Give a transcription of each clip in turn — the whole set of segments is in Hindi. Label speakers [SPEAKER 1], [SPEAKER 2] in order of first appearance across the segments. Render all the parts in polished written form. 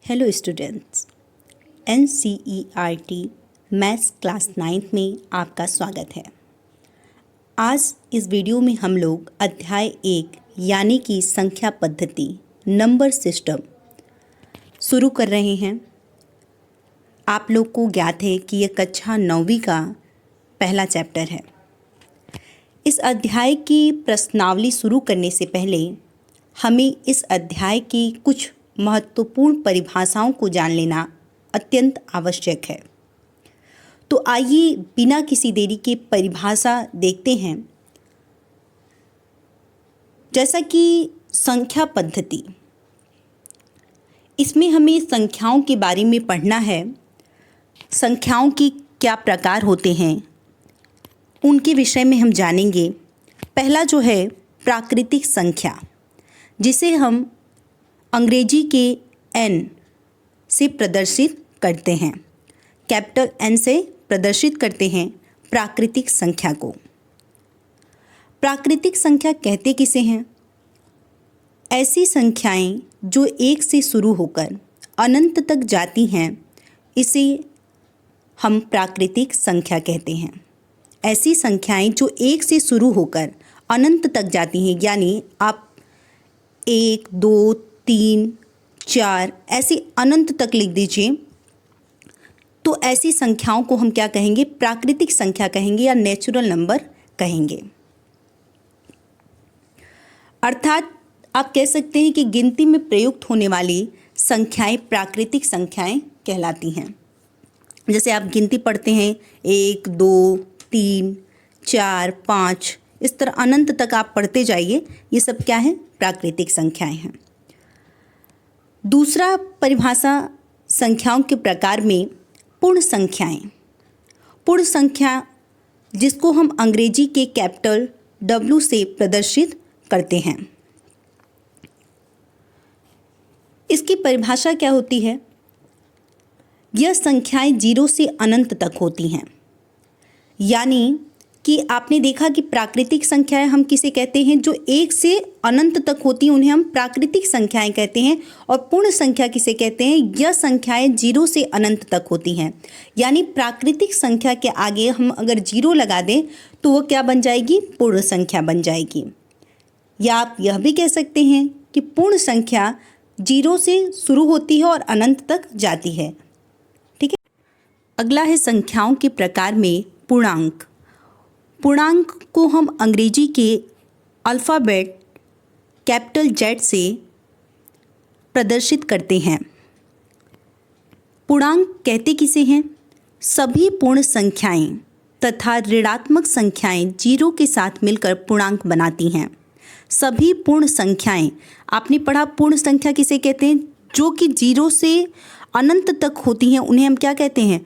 [SPEAKER 1] Hello students, NCERT maths class 9 में आपका स्वागत है। आज इस वीडियो में हम लोग अध्याय 1 यानी कि संख्या पद्धति नंबर सिस्टम शुरू कर रहे हैं। आप लोग को ज्ञात है कि यह कक्षा 9वीं का पहला चैप्टर है। इस अध्याय की प्रश्नावली शुरू करने से पहले हमें इस अध्याय की कुछ महत्वपूर्ण परिभाषाओं को जान लेना अत्यंत आवश्यक है। तो आइए बिना किसी देरी के परिभाषा देखते हैं। जैसा कि संख्या पद्धति, इसमें हमें संख्याओं के बारे में पढ़ना है। संख्याओं के क्या प्रकार होते हैं उनके विषय में हम जानेंगे। पहला जो है प्राकृतिक संख्या, जिसे हम अंग्रेजी के n से प्रदर्शित करते हैं, कैपिटल N से प्रदर्शित करते हैं प्राकृतिक संख्या को। प्राकृतिक संख्या कहते किसे हैं? ऐसी संख्याएं जो एक से शुरू होकर अनंत तक जाती हैं, इसे हम प्राकृतिक संख्या कहते हैं। ऐसी संख्याएं जो एक से शुरू होकर अनंत तक जाती हैं, यानी आप 1, 2, 3, 4 ऐसे अनंत तक लिख दीजिए, तो ऐसी संख्याओं को हम क्या कहेंगे? प्राकृतिक संख्या कहेंगे या नेचुरल नंबर कहेंगे। अर्थात आप कह सकते हैं कि गिनती में प्रयुक्त होने वाली संख्याएं प्राकृतिक संख्याएं कहलाती हैं। जैसे आप गिनती पढ़ते हैं 1, 2, 3, 4, 5, इस तरह अनंत तक आप पढ़ते जाइए। ये सब क्या है? प्राकृतिक संख्याएं हैं। दूसरा परिभाषा संख्याओं के प्रकार में पूर्ण संख्याएं। पूर्ण संख्या जिसको हम अंग्रेजी के कैपिटल W से प्रदर्शित करते हैं, इसकी परिभाषा क्या होती है? यह संख्याएं 0 से अनंत तक होती हैं। यानी कि आपने देखा कि प्राकृतिक संख्याएं हम किसे कहते हैं? जो 1 से अनंत तक होती हैं उन्हें हम प्राकृतिक संख्याएं कहते हैं। और पूर्ण संख्या किसे कहते हैं? यह संख्याएं 0 से अनंत तक होती हैं। यानी प्राकृतिक संख्या के आगे हम अगर 0 लगा दें तो वो क्या बन जाएगी? पूर्ण संख्या बन जाएगी। या आप यह भी कह सकते हैं कि पूर्ण संख्या 0 से शुरू होती है और अनंत तक जाती है। ठीक है। अगला है संख्याओं के प्रकार में पूर्णांक। पूर्णांक को हम अंग्रेजी के अल्फ़ाबेट कैपिटल Z से प्रदर्शित करते हैं। पूर्णांक कहते किसे हैं? सभी पूर्ण संख्याएं तथा ऋणात्मक संख्याएं 0 के साथ मिलकर पूर्णांक बनाती हैं। सभी पूर्ण संख्याएं, आपने पढ़ा पूर्ण संख्या किसे कहते हैं? जो कि 0 से अनंत तक होती हैं उन्हें हम क्या कहते हैं?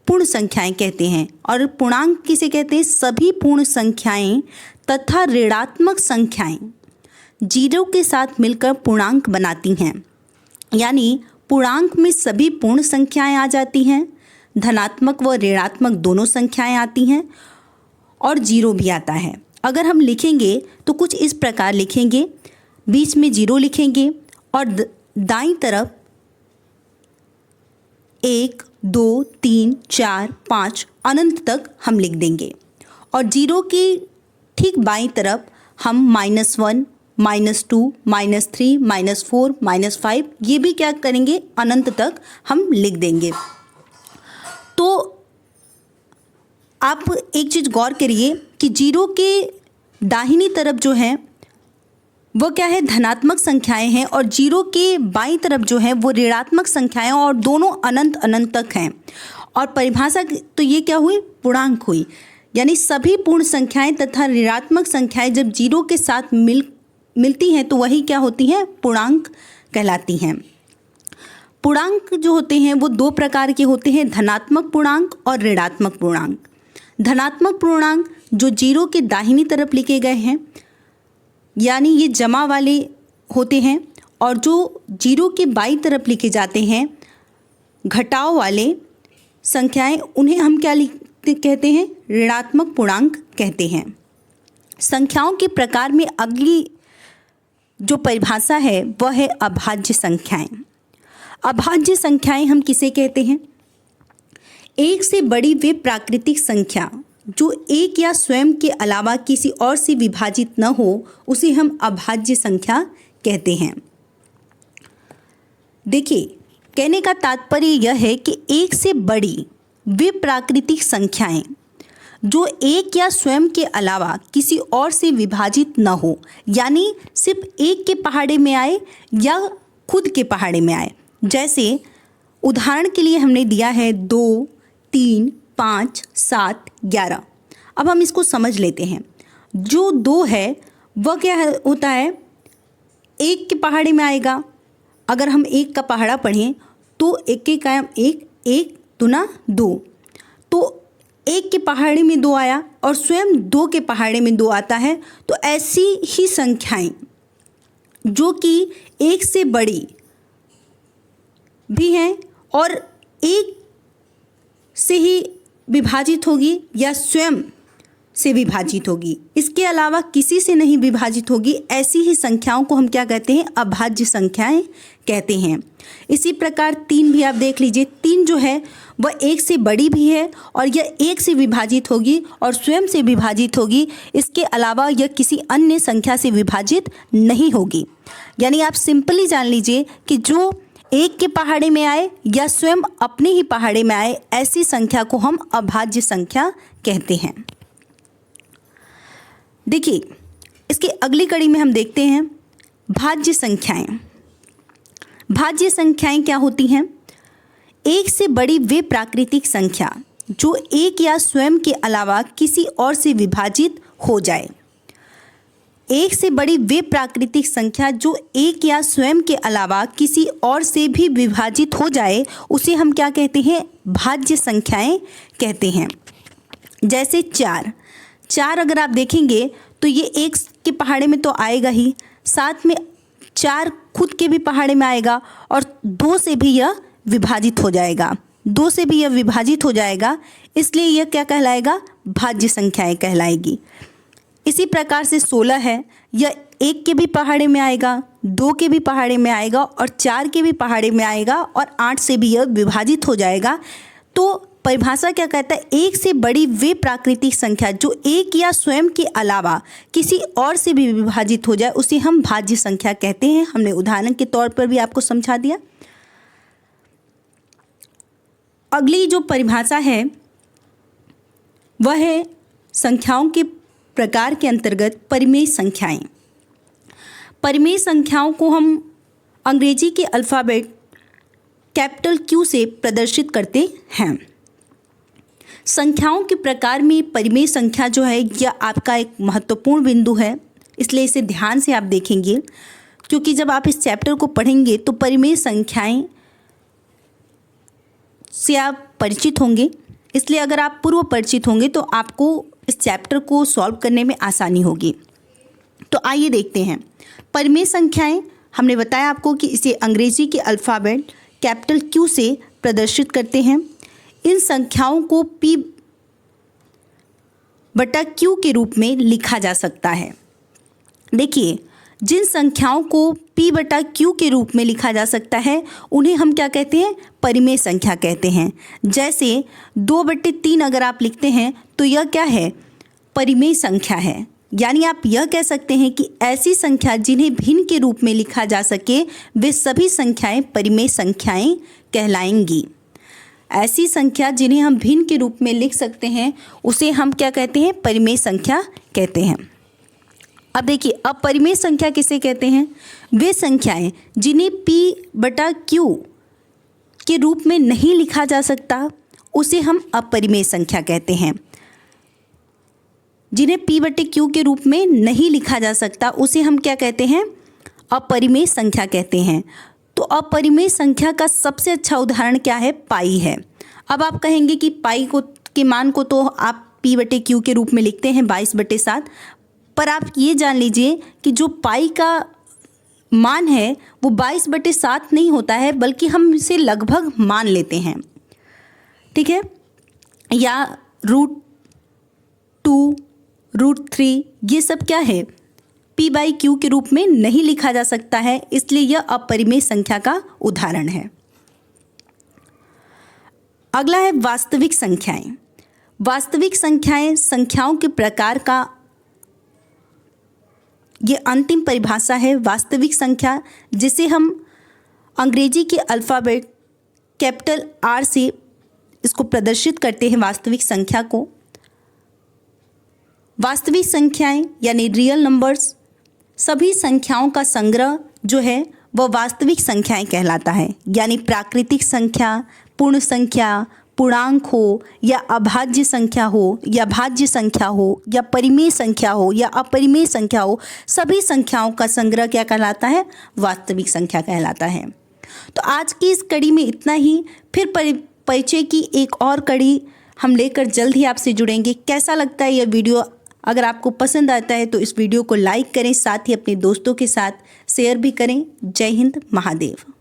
[SPEAKER 1] पूर्ण संख्याएं कहते हैं। और पूर्णांक किसे कहते हैं? सभी पूर्ण संख्याएं तथा ऋणात्मक संख्याएं 0 के साथ मिलकर पूर्णांक बनाती हैं। यानी पूर्णांक में सभी पूर्ण संख्याएं आ जाती हैं, धनात्मक व ऋणात्मक दोनों संख्याएं आती हैं और 0 भी आता है। अगर हम लिखेंगे तो कुछ इस प्रकार लिखेंगे, बीच में 0 लिखेंगे और दाईं तरफ 1, 2, 3, 4, 5 अनंत तक हम लिख देंगे। और 0 की ठीक बाईं तरफ हम -1, -2, -3, -4, -5 ये भी क्या करेंगे? अनंत तक हम लिख देंगे। तो आप एक चीज़ गौर करिए कि 0 के दाहिनी तरफ जो है वो क्या है? धनात्मक संख्याएं हैं और 0 के बाईं तरफ जो है वो ऋणात्मक संख्याएं और दोनों अनंत अनंत तक हैं। और परिभाषा तो ये क्या हुई? पूर्णांक हुई। यानी सभी पूर्ण संख्याएं तथा ऋणात्मक संख्याएं जब 0 के साथ मिलती हैं तो वही क्या होती हैं? पूर्णांक कहलाती हैं। पूर्णांक जो होते हैं वो 2 प्रकार के होते हैं, धनात्मक पूर्णांक और ऋणात्मक पूर्णांक। धनात्मक पूर्णांक जो 0 के दाहिनी तरफ लिखे गए हैं, यानी ये जमा वाले होते हैं, और जो 0 के बाईं तरफ लिखे जाते हैं घटाव वाले संख्याएं, उन्हें हम क्या कहते हैं? ऋणात्मक पूर्णांक कहते हैं। संख्याओं के प्रकार में अगली जो परिभाषा है वह है अभाज्य संख्याएं। अभाज्य संख्याएं हम किसे कहते हैं? एक से बड़ी वे प्राकृतिक संख्या जो एक या स्वयं के अलावा किसी और से विभाजित न हो उसे हम अभाज्य संख्या कहते हैं। देखिए, कहने का तात्पर्य यह है कि एक से बड़ी वे प्राकृतिक संख्याएं जो एक या स्वयं के अलावा किसी और से विभाजित न हो, यानी सिर्फ एक के पहाड़े में आए या खुद के पहाड़े में आए। जैसे उदाहरण के लिए हमने दिया है 2, 3, 5, 7, 11। अब हम इसको समझ लेते हैं। जो 2 है वह क्या होता है? एक के पहाड़े में आएगा। अगर हम एक का पहाड़ा पढ़ें तो एक के कायम एक, एक दुना 2, तो एक के पहाड़े में 2 आया और स्वयं 2 के पहाड़े में 2 आता है। तो ऐसी ही संख्याएं जो कि एक से बड़ी भी हैं और एक से ही विभाजित होगी या स्वयं से विभाजित होगी, इसके अलावा किसी से नहीं विभाजित होगी, ऐसी ही संख्याओं को हम क्या कहते हैं? अभाज्य संख्याएं कहते हैं। इसी प्रकार 3 भी आप देख लीजिए। 3 जो है वह एक से बड़ी भी है और यह एक से विभाजित होगी और स्वयं से विभाजित होगी, इसके अलावा यह किसी अन्य संख्या से विभाजित नहीं होगी। यानी आप सिंपली जान लीजिए कि जो एक के पहाड़े में आए या स्वयं अपने ही पहाड़े में आए, ऐसी संख्या को हम अभाज्य संख्या कहते हैं। देखिए, इसकी अगली कड़ी में हम देखते हैं भाज्य संख्याएं। भाज्य संख्याएं क्या होती हैं? एक से बड़ी वे प्राकृतिक संख्या जो एक या स्वयं के अलावा किसी और से विभाजित हो जाए। एक से बड़ी वे प्राकृतिक संख्या जो एक या स्वयं के अलावा किसी और से भी विभाजित हो जाए उसे हम क्या कहते हैं? भाज्य संख्याएं कहते हैं। जैसे 4 अगर आप देखेंगे तो ये एक के पहाड़े में तो आएगा ही, साथ में 4 खुद के भी पहाड़े में आएगा और 2 से भी यह विभाजित हो जाएगा। 2 से भी यह विभाजित हो जाएगा, इसलिए यह क्या कहलाएगा? भाज्य संख्याएं कहलाएगी। इसी प्रकार से 16 है, यह 1 के भी पहाड़े में आएगा, 2 के भी पहाड़े में आएगा और 4 के भी पहाड़े में आएगा और 8 से भी यह विभाजित हो जाएगा। तो परिभाषा क्या कहता है? एक से बड़ी वे प्राकृतिक संख्या जो एक या स्वयं के अलावा किसी और से भी विभाजित हो जाए उसे हम भाज्य संख्या कहते हैं। हमने उदाहरण के तौर पर भी आपको समझा दिया। अगली जो परिभाषा है वह है संख्याओं के प्रकार के अंतर्गत परिमेय संख्याएं। परिमेय संख्याओं को हम अंग्रेजी के अल्फ़ाबेट कैपिटल Q से प्रदर्शित करते हैं। संख्याओं के प्रकार में परिमेय संख्या जो है यह आपका एक महत्वपूर्ण बिंदु है, इसलिए इसे ध्यान से आप देखेंगे, क्योंकि जब आप इस चैप्टर को पढ़ेंगे तो परिमेय संख्याएं से आप परिचित होंगे। इसलिए अगर आप पूर्व परिचित होंगे तो आपको इस चैप्टर को सॉल्व करने में आसानी होगी। तो आइए देखते हैं परिमेय संख्याएं। हमने बताया आपको कि इसे अंग्रेजी के अल्फ़ाबेट कैपिटल Q से प्रदर्शित करते हैं। इन संख्याओं को P/Q के रूप में लिखा जा सकता है। देखिए, जिन संख्याओं को P/Q के रूप में लिखा जा सकता है उन्हें हम क्या कहते हैं? परिमेय संख्या कहते हैं। जैसे 2/3 अगर आप लिखते हैं तो यह क्या है? परिमेय संख्या है। यानी आप यह कह सकते हैं कि ऐसी संख्या जिन्हें भिन्न के रूप में लिखा जा सके वे सभी संख्याएं परिमेय संख्याएं कहलाएंगी। ऐसी संख्या जिन्हें हम भिन्न के रूप में लिख सकते हैं उसे हम क्या कहते हैं? परिमेय संख्या कहते हैं। अब देखिए, अपरिमेय संख्या किसे कहते हैं? वे संख्याएं जिन्हें P/Q के रूप में नहीं लिखा जा सकता उसे हम अपरिमेय संख्या कहते हैं। जिन्हें P/Q के रूप में नहीं लिखा जा सकता उसे हम क्या कहते हैं? अपरिमेय संख्या कहते हैं। तो अपरिमेय संख्या का सबसे अच्छा उदाहरण क्या है? पाई है। अब आप कहेंगे कि पाई को के मान को तो आप P/Q के रूप में लिखते हैं 22/7, पर आप ये जान लीजिए कि जो पाई का मान है वो 22/7 नहीं होता है, बल्कि हम इसे लगभग मान लेते हैं, ठीक है? या √2, √3 ये सब क्या है? P/Q के रूप में नहीं लिखा जा सकता है, इसलिए यह अपरिमेय संख्या का उदाहरण है। अगला है वास्तविक संख्याएं। वास्तविक संख्याएं संख्याओं के प्रकार का ये अंतिम परिभाषा है। वास्तविक संख्या जिसे हम अंग्रेजी के अल्फ़ाबेट कैपिटल R से इसको प्रदर्शित करते हैं वास्तविक संख्या को। वास्तविक संख्याएं यानी रियल नंबर्स, सभी संख्याओं का संग्रह जो है वह वास्तविक संख्याएं कहलाता है। यानी प्राकृतिक संख्या, पूर्ण संख्या, पूर्णांक हो या अभाज्य संख्या हो या भाज्य संख्या हो या परिमेय संख्या हो या अपरिमेय संख्या हो, सभी संख्याओं का संग्रह क्या कहलाता है? वास्तविक संख्या कहलाता है। तो आज की इस कड़ी में इतना ही। फिर परिचय की एक और कड़ी हम लेकर जल्द ही आपसे जुड़ेंगे। कैसा लगता है यह वीडियो? अगर आपको पसंद आता है तो इस वीडियो को लाइक करें, साथ ही अपने दोस्तों के साथ शेयर भी करें। जय हिंद, महादेव।